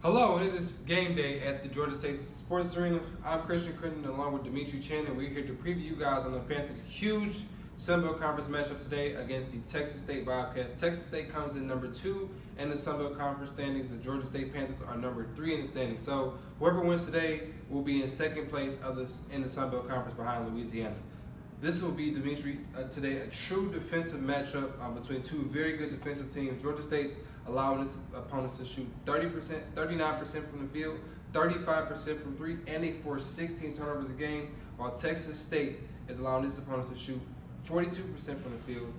Hello, and it is game day at the Georgia State Sports Arena. I'm Christian Crittenden along with Dimitri Chen, and we're here to preview you guys on the Panthers' huge Sun Belt Conference matchup today against the Texas State Bobcats. Texas State comes in number 2 in the Sun Belt Conference standings. The Georgia State Panthers are number 3 in the standings. So whoever wins today will be in second place in the Sun Belt Conference behind Louisiana. This will be, Dimitri, today a true defensive matchup between two very good defensive teams. Georgia State's allowing its opponents to shoot 30%, 39% from the field, 35% from three, and they force 16 turnovers a game, while Texas State is allowing its opponents to shoot 42% from the field,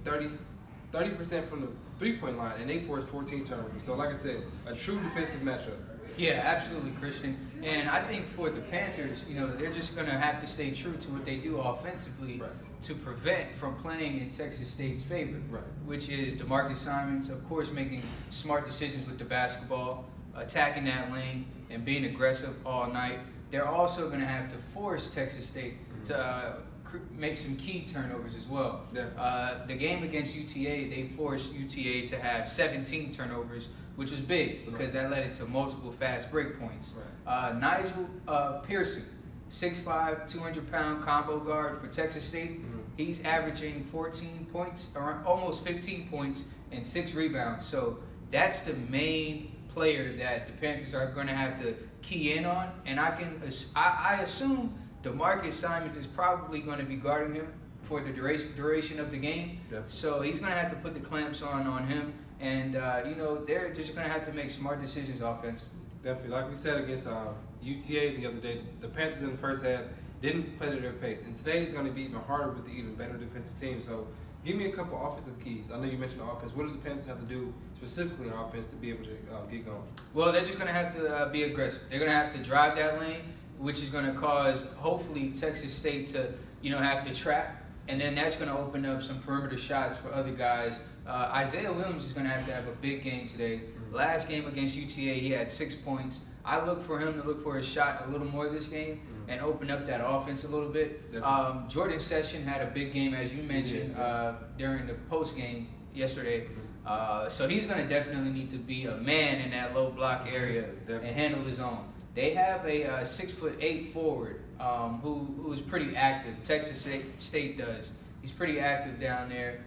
30% from the three-point line, and they force 14 turnovers. So, like I said, a true defensive matchup. Yeah, absolutely, Christian. And I think for the Panthers, they're just going to have to stay true to what they do offensively to prevent from playing in Texas State's favor, which is DeMarcus Simons, of course, making smart decisions with the basketball, attacking that lane, and being aggressive all night. They're also going to have to force Texas State to make some key turnovers as well. The game against UTA, they forced UTA to have 17 turnovers, which was big because that led it to multiple fast break points. Nigel Pearson, 6'5", 200-pound combo guard for Texas State. He's averaging 14 points, or almost 15 points, and 6 rebounds. So that's the main player that the Panthers are going to have to key in on. And I assume DeMarcus Simons is probably going to be guarding him for the duration of the game. So he's going to have to put the clamps on him. And, they're just going to have to make smart decisions offensively. Definitely. Like we said against UTA the other day, the Panthers in the first half didn't play to their pace. And today it's going to be even harder with the even better defensive team. So give me a couple offensive keys. I know you mentioned offense. What does the Panthers have to do specifically in offense to be able to get going? Well, they're just going to have to be aggressive. They're going to have to drive that lane, which is going to cause, hopefully, Texas State to, have to trap. And then that's going to open up some perimeter shots for other guys. Isaiah Williams is going to have a big game today. Last game against UTA, he had 6 points. I look for him to look for a shot a little more this game and open up that offense a little bit. Jordan Session had a big game, as you mentioned, during the post game yesterday. So he's going to definitely need to be a man in that low block area and handle his own. They have a 6'8" forward who's pretty active. Texas State does. He's pretty active down there.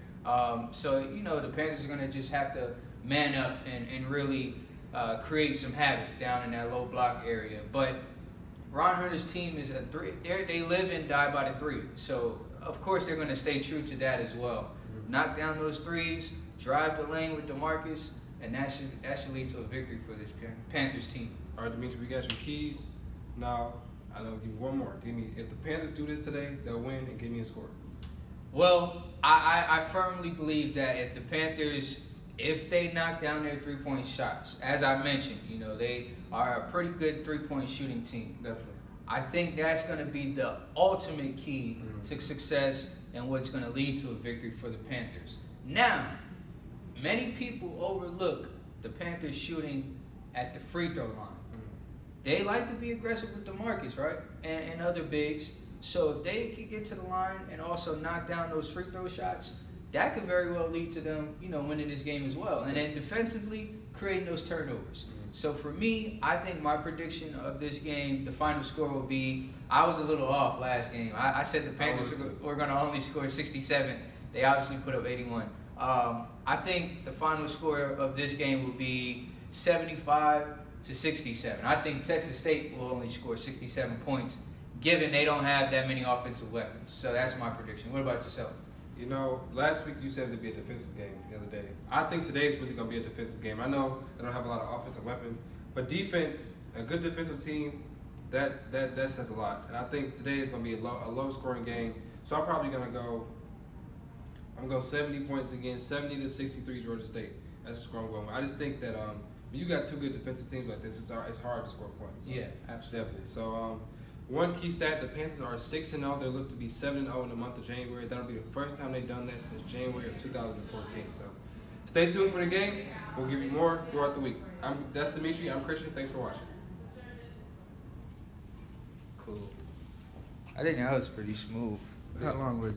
So the Panthers are going to just have to man up and really create some havoc down in that low block area. But Ron Hunter's team is a three. They live and die by the three. So of course they're going to stay true to that as well. Knock down those threes, drive the lane with DeMarcus, and that should lead to a victory for this Panthers team. All right, Dimitri, we got your keys. Now, I know, give me one more. Give me, if the Panthers do this today, they'll win, and give me a score. Well, I firmly believe that if the Panthers, if they knock down their three-point shots, as I mentioned, they are a pretty good three-point shooting team. Definitely. I think that's going to be the ultimate key to success and what's going to lead to a victory for the Panthers. Now, many people overlook the Panthers shooting at the free throw line. They like to be aggressive with DeMarcus, right? And other bigs. So if they can get to the line and also knock down those free throw shots, that could very well lead to them, winning this game as well. And then defensively, creating those turnovers. So for me, I think my prediction of this game, the final score will be, I was a little off last game. I said the Panthers were going to only score 67. They obviously put up 81. I think the final score of this game will be 75-67. I think Texas State will only score 67 points, given they don't have that many offensive weapons. So that's my prediction. What about yourself? Last week you said it'd be a defensive game the other day. I think today's really going to be a defensive game. I know they don't have a lot of offensive weapons, but defense, a good defensive team, that says a lot. And I think today is going to be a low-scoring game. So I'm probably going to go 70 points again, 70-63 Georgia State. That's the score I'm going with. I just think that when you got two good defensive teams like this, it's hard to score points. So Yeah, absolutely. definitely. So one key stat, the Panthers are 6-0. They look to be 7-0 in the month of January. That'll be the first time they've done that since January of 2014. So stay tuned for the game. We'll give you more throughout the week. That's Dimitri. I'm Christian. Thanks for watching. Cool. I think that was pretty smooth. How long was